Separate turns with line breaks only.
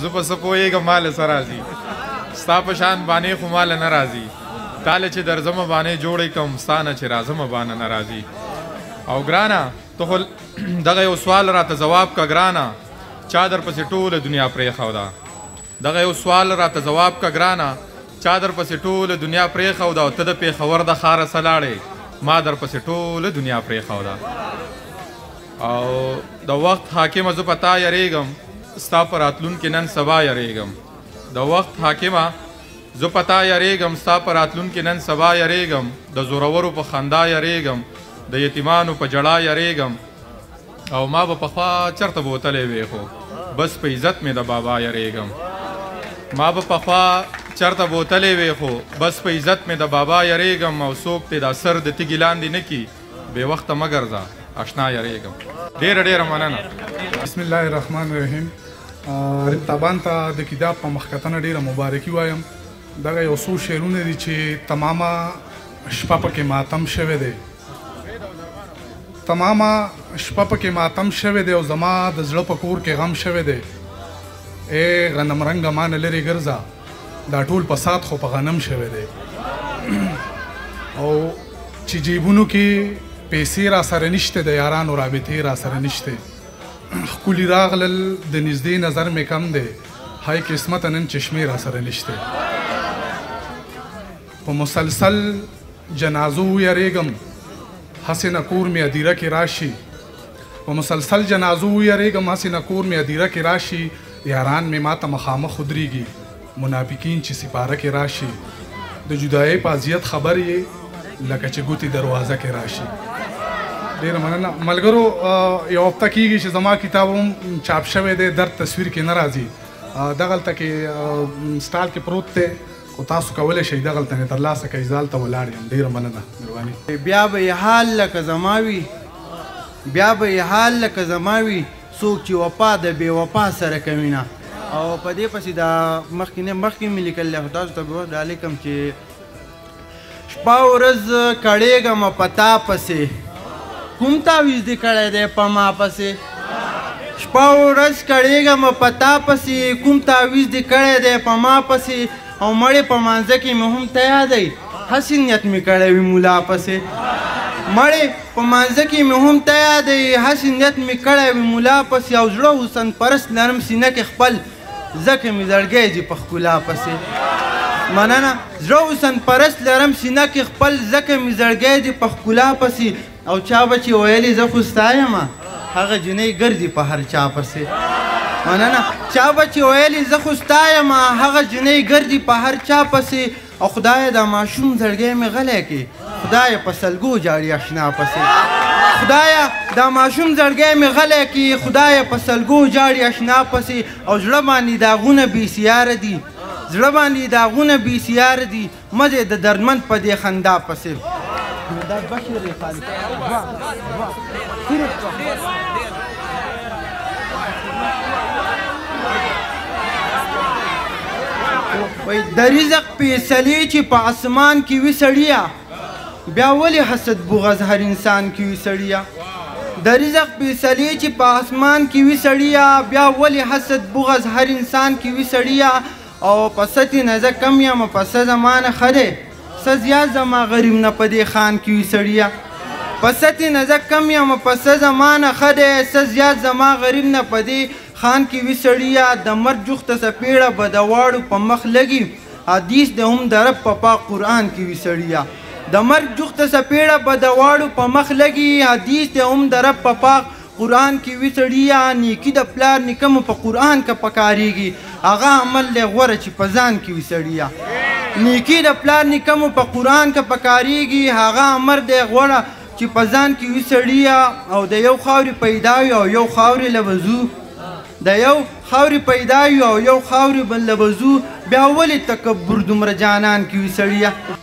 زه په څه پوهېږم مال څه راځي ستا په شان بانې خو ماله نه راځي تاله چې درځمه بانې جوړې کړم ستا نه چې راځمه بانه نه راځي او ګرانه ته خو دغه یو سوال راته ځواب که ګرانه چا درپسې ټوله دنیا پرېښوده دغه یو سوال راته ځواب که ګرانه چا درپسې ټوله دنیا پرېښوده او ته د پېښور د ښاره څه لاړې ما درپسې ټوله دنیا پرېښوده او د وخت حاکمه زه په تا یریږم ستا په راتلونکي نن سبا یریږم د وخت حاکمه زه په تا یریږم ستا په راتلونکي نن سبا یریږم د زورورو په خندا یریږم د یتیمانو په ژړا یریږم او ما به پخوا چرته بوتلی وې خو بس په عزت مې د بابا یریږم ما به پخوا چرته بوتلی وې خو بس په عزت مې د بابا یریږم او څوک دې دا سر د تیږې لاندې نه کي بې وخته مه ګرځه اشنا یریږم ډېره ډېره مننه
بسم الله الرحمن الرحیم ربطابان ته د کتاب په مخکتنه ډېره مبارکي وایم دغه یو څو شعرونه دي چې تمامه شپه پکې ماتم شوی دی تمامه شپه پکې ماتم شوی دی او زما د زړه په کور کې غم شوی دی ای غنم رنګه ما نه لرې ګرځه دا ټول فساد خو په غنم شوی دی او چې جیبونو کې پیسې را سره نشته د یارانو رابطې را سره نشته ښکلي راغلل د نږدې نظر مې کم دی های قسمته نن چشمې را سره نشته په مسلسل جنازو ویریږم هسې نه کور مې ادیره کې راشي په مسلسل جنازو ویریږم هسې نه کور مې ادیره کې راشي یاران مې ماته مخامخ ودرېږي منافقین چې سپاره کې راشي د جدایۍ په اذیت خبر یې لکه چې ګوتې دروازه کې راشي ډېره مننه ملګرو یو هفته کېږي چې زما کتاب هم چاپ شوی دی درد تصویر کې نه راځي دغلته کې سټال کې پروت دی خو تاسو کولی شئ دغلته مې ترلاسه کړئ زه هلته ولاړ یم ډېره مننه مهرباني
بیا به یې حال لکه زما وي بیا به یې حال لکه زما وي څوک چې وفا د بې وفا سره کوي نه او په دې پسې دا مخکې مې لیکلی خو تاسو ته به ډالۍ کړم چې شپه ورځ کړېږم په تا پسې کوم تعویض دې کړی دی په ما پسې شپه ورځ کړېږم په تا پسې کوم تعویض دې کړی دی په ما پسې او مړې په مانځه کې مې هم ته یادی هسې نیت مې کړی وي ملا پسې مړې په مانځه کې مې هم ته یادی هسې نیت مې کړی وي ملا پسې او زړه حسن پرست لرم سینه کې خپل ځکه مې زړګی ځي په ښکلا پسې مننه زړه حسن پرست لرم سینه کې خپل ځکه مې زړګی ځي په ښکلا پسې او چا به چې ویلې زه خو ستا یم هغه جنۍ ګرځي په هر چا پسې مننه چا به چې ویلې زه خو ستا یم هغه جنۍ ګرځي په هر چا پسې او خدایه دا ماشوم زړګی مې غلی کړي خدایه په سلګو جاړي اشنا پسې خدایه دا ماشوم زړګی مې غلی کړي خدایه په سلګو جاړي اشنا پسې او زړه باندې داغونه بېسیاره دي زړه باندې داغونه بېسیاره دي مه دې د دردمند په دې خندا پسې دا بشیر خالد د رزق فیصلې چې په اسمان کې وي سړیه بیا ولې حسد بغض هر انسان کې وي سړیه د رزق فیصلې چې په اسمان کې وي سړیه بیا ولې حسد بغض هر انسان کې وي سړیه او په ستې نه زه کم یم په څه زمانه ښه دی څه زیات زما غریب نه په دې خان کې وي سړیه په ستې نه زه کم یم په څه زمانه ښه دی څه زیات زما غریب نه په دې خان کې وي سړیه د مرګ جوخته څپېړه به د واړو په مخ لګي حدیث د هم د رب په پاک قرآن کې وي سړیه د مرګ جوخته څپېړه به د واړو په مخ لګي حدیث د هم د رب په پاک قرآن کې وي سړیه نیکي د پلار نیکه مو په قرآن کې پکارېږي هغه عمل دی غوره چې په ځان کې وي سړیه نیکي د پلار نیکه مو په قرآن کې پکارېږي هغه امر دی غوره چې په ځان کې وي سړیه او د یو خاورې پیدا وي او یو خاورې له وضو د یو خاورې پیدا وي او یو خاورې بل له وضو بیا ولې تکبر دومره جانان کې وي سړیه